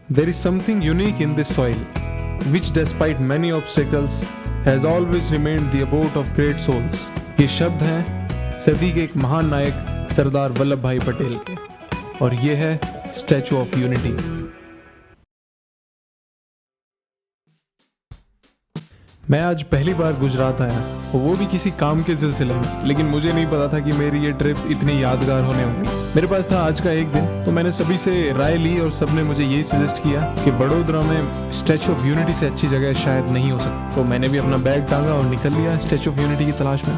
There is something unique in this soil, which despite many obstacles has always remained the abode of great souls. ये शब्द हैं सदी के एक महान नायक सरदार वल्लभ भाई पटेल के, और ये है स्टैचू ऑफ यूनिटी। मैं आज पहली बार गुजरात आया, और वो भी किसी काम के सिलसिले में, लेकिन मुझे नहीं पता था कि मेरी ये ट्रिप इतनी यादगार होने वाली। मेरे पास था आज का एक दिन, तो मैंने सभी से राय ली और सबने मुझे यही सजेस्ट किया कि वडोदरा में स्टैचू ऑफ यूनिटी से अच्छी जगह शायद नहीं हो सकती। तो मैंने भी अपना बैग टांगा और निकल लिया स्टैचू ऑफ यूनिटी की तलाश में।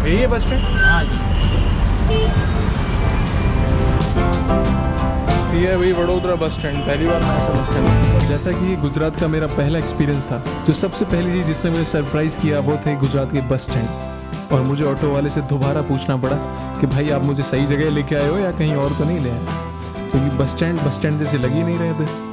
यही है बस स्टैंड? हाँ ये वही वडोदरा बस स्टैंड, पहली बार मैं बस स्टैंड। जैसा कि ये गुजरात का मेरा पहला एक्सपीरियंस था, जो सबसे पहली चीज़ जिसने मुझे सरप्राइज़ किया वो थे गुजरात के बस स्टैंड। और मुझे ऑटो वाले से दोबारा पूछना पड़ा कि भाई आप मुझे सही जगह लेके आए हो या कहीं और तो नहीं ले आए, क्योंकि बस स्टैंड जैसे लग ही नहीं रहे थे।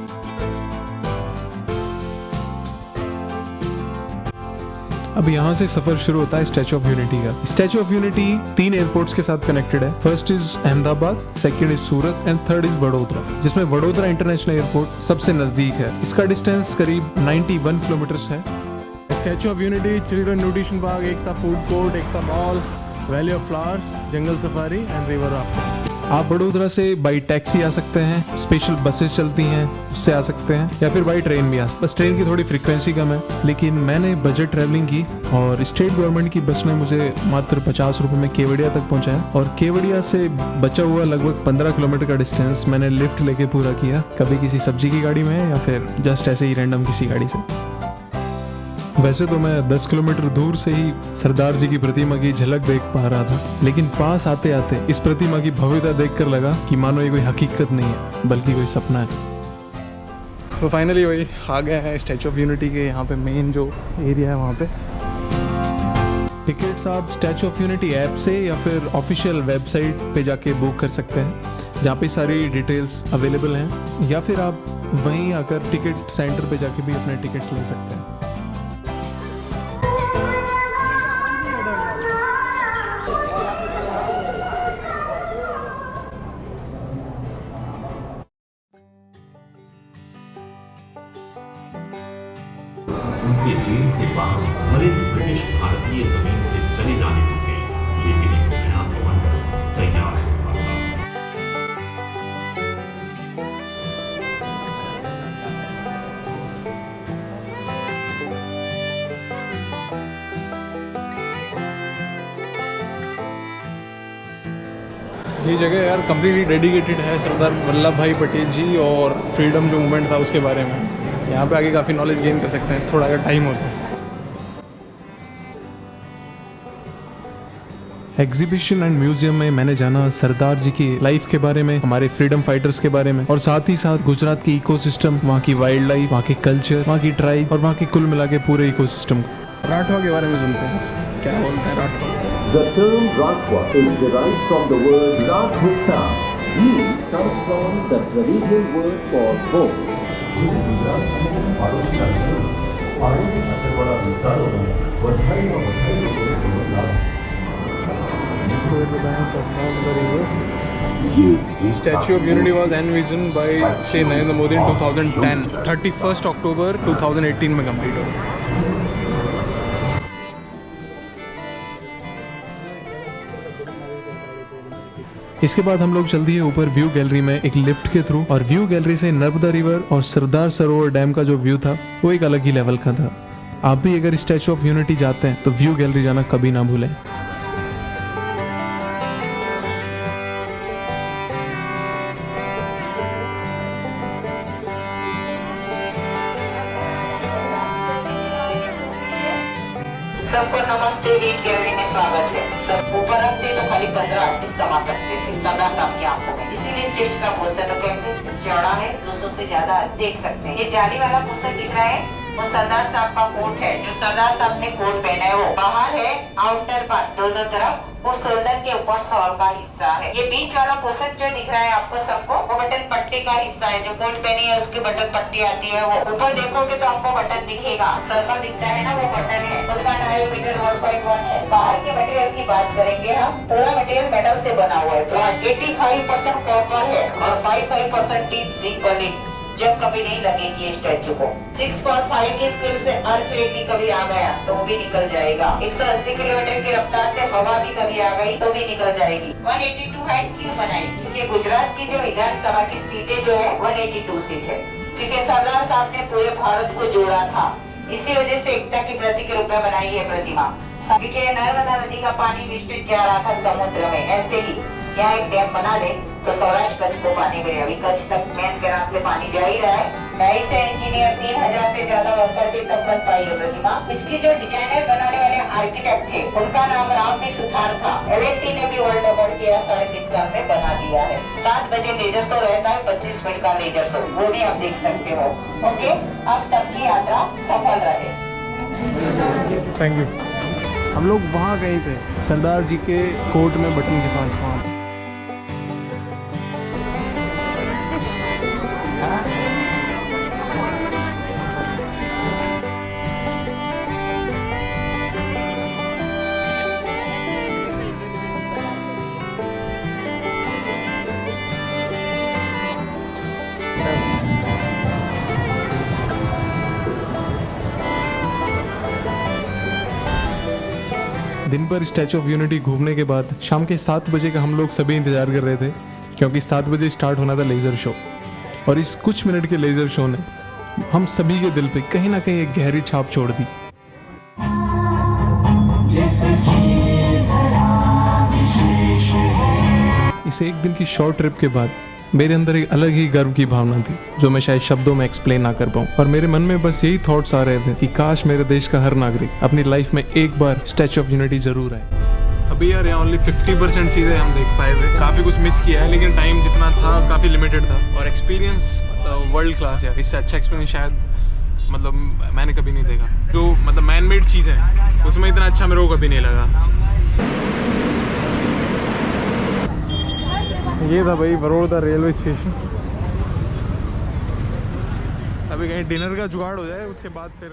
अब यहाँ से सफर शुरू होता है स्टैचू ऑफ यूनिटी का। स्टैचू ऑफ यूनिटी 3 एयरपोर्ट्स के साथ कनेक्टेड है। First is Ahmedabad, second is Surat and third is Vadodara, जिसमें वडोदरा इंटरनेशनल एयरपोर्ट सबसे नजदीक है। इसका डिस्टेंस करीब 91 किलोमीटर है। Statue of unity, children nutrition park, एक था फूड कोर्ट, एक था mall, valley of flowers, jungle safari and river rafting. आप वडोदरा से बाई टैक्सी आ सकते हैं, स्पेशल बसेस चलती हैं उससे आ सकते हैं, या फिर बाई ट्रेन भी आ सकते हैं। बस ट्रेन की थोड़ी फ्रीक्वेंसी कम है, लेकिन मैंने बजट ट्रैवलिंग की और स्टेट गवर्नमेंट की बस ने मुझे मात्र 50 रुपये में केवड़िया तक पहुंचाया। और केवड़िया से बचा हुआ लगभग 15 किलोमीटर का डिस्टेंस मैंने लिफ्ट लेके पूरा किया, कभी किसी सब्जी की गाड़ी में या फिर जस्ट ऐसे ही रैंडम किसी गाड़ी से। वैसे तो मैं 10 किलोमीटर दूर से ही सरदार जी की प्रतिमा की झलक देख पा रहा था, लेकिन पास आते आते इस प्रतिमा की भव्यता देखकर लगा कि मानो ये कोई हकीकत नहीं है बल्कि कोई सपना है। तो फाइनली वही आ गए हैं स्टैचू ऑफ यूनिटी के यहाँ पे मेन जो एरिया है वहाँ पे। टिकट्स आप स्टैचू ऑफ यूनिटी ऐप से या फिर ऑफिशियल वेबसाइट पे जाके बुक कर सकते हैं, जहाँ पे सारी डिटेल्स अवेलेबल हैं, या फिर आप वहीं आकर टिकट सेंटर पे जाके भी अपने टिकट्स ले सकते हैं। उनके जेल से बाहर मरे ब्रिटिश भारतीय जमीन से चले जाने को थे, लेकिन एक नया कमांडर तैयार हो रहा था। ये जगह यार कम्प्लीटली डेडिकेटेड है सरदार वल्लभ भाई पटेल जी और फ्रीडम जो मूवमेंट था उसके बारे में। यहाँ पे आके काफ़ी नॉलेज गेन कर सकते हैं, थोड़ा अगर टाइम हो तो। एग्जीबिशन एंड म्यूजियम में मैंने जाना सरदार जी की लाइफ के बारे में, हमारे फ्रीडम फाइटर्स के बारे में, और साथ ही साथ गुजरात की इकोसिस्टम, वहाँ की वाइल्ड लाइफ, वहाँ के कल्चर, वहाँ की ट्राइब और वहाँ के कुल मिला के पूरे इकोसिस्टम। राठवा के बारे में सुनते हैं, क्या बोलते हैं Rathwa? The term Rathwa is derived from the word Rathvista, which comes from the traditional word for bow. Gujarat અને પાડોશી રાજ્યો પાણીની અસરવાળા વિસ્તારોમાં વધારેમાં વધારે લોકોને લાભ। Statue of Unity was envisioned by Shri Narendra Modi in 2010, 31st October 2018 में कंप्लीट हो। इसके बाद हम लोग चल दिए ऊपर व्यू गैलरी में एक लिफ्ट के थ्रू, और व्यू गैलरी से नर्मदा रिवर और सरदार सरोवर डैम का जो व्यू था वो एक अलग ही लेवल का था। आप भी अगर स्टैचू ऑफ यूनिटी जाते हैं तो व्यू गैलरी जाना कभी ना भूलें। सबको नमस्ते, रीड गैलरी में स्वागत है। सब ऊपर रखते तो खाली 15 आर्टिस्ट कमा सकते थे सरदार साहब की आंखों में, इसीलिए चेस्ट का पोर्शन चौड़ा है, 200 से ज्यादा देख सकते हैं। ये जाली वाला पोर्शन दिख रहा है वो सरदार साहब का कोट है, जो सरदार साहब ने कोट पहना है वो बाहर है, आउटर पार्ट दोनों तरफ, वो शोल्डर के ऊपर शॉल का हिस्सा है। ये बीच वाला पोर्शन जो दिख रहा है आपको सबको, वो बटन पट्टी का हिस्सा है, जो कोट पहनी है उसकी बटन पट्टी आती है। वो ऊपर देखोगे तो आपको बटन दिखेगा, सर्कल दिखता है ना, वो बटन है, उसका डायमीटर 1.1 है। बाहर के मटेरियल की बात करेंगे हम, पूरा मटेरियल मेटल से बना हुआ है। 85% कॉपर है और 55% जिंक जंग कभी नहीं लगेगी ये स्टैचू को। 6.5 की स्पीड से अर्थक्वेक भी कभी आ गया तो वो भी निकल जाएगा। 180 किलोमीटर की रफ्तार से हवा भी कभी आ गई तो भी निकल जाएगी। 182 हाइट क्यों बनाई? क्योंकि गुजरात की जो विधानसभा की सीटें जो है 182 सीट है, क्योंकि सरदार साहब ने पूरे भारत को जोड़ा था, इसी वजह से एकता की प्रतीक के रूप में बनाई है प्रतिमा। क्योंकि नर्मदा नदी का पानी वेस्टेज जा रहा था समुद्र में, ऐसे ही यहाँ एक डैम बना ले तो सौराष्ट्र कच्छ को पानी मिले। अभी कच्छ तक मेन कैनाल से पानी जा ही रहा है। 250 इंजीनियर 3000 से ज्यादा वर्कर थे तब बन पाई है प्रतिमा। इसकी जो डिजाइनर बनाने वाले आर्किटेक्ट थे उनका नाम राम भी सुथार था। L&T ने भी वर्ल्ड रिकॉर्ड किया, 3.5 साल में बना दिया है। 7 बजे लेजर शो रहता है, 25 मिनट का लेजर शो, वो भी आप देख सकते हो। ओके, आप सबकी यात्रा सफल रहे। Thank you. हम लोग वहाँ गए थे सरदार जी के कोर्ट में बटन के पास। वहाँ दिन भर स्टैचू ऑफ यूनिटी घूमने के बाद शाम के 7 बजे का हम लोग सभी इंतजार कर रहे थे, क्योंकि 7 बजे स्टार्ट होना था लेज़र शो। और इस कुछ मिनट के लेज़र शो ने हम सभी के दिल पे कहीं ना कहीं एक गहरी छाप छोड़ दी। इस एक दिन की शॉर्ट ट्रिप के बाद मेरे अंदर एक अलग ही गर्व की भावना थी, जो मैं शायद शब्दों में एक्सप्लेन ना कर पाऊँ। और मेरे मन में बस यही थॉट्स आ रहे थे कि काश मेरे देश का हर नागरिक अपनी लाइफ में एक बार स्टैचू ऑफ यूनिटी जरूर आए। अभी यार यहाँ ओनली 50% चीज़ें हम देख पाए थे, काफ़ी कुछ मिस किया है, लेकिन टाइम जितना था काफ़ी लिमिटेड था। और एक्सपीरियंस वर्ल्ड क्लास यार, इससे अच्छा एक्सपीरियंस शायद मतलब मैंने कभी नहीं देखा। जो मतलब मैन मेड चीज़ है उसमें इतना अच्छा मेरे को कभी नहीं लगा। ये था भाई बड़ौदा रेलवे स्टेशन। अभी कहीं डिनर का जुगाड़ हो जाए उसके बाद फिर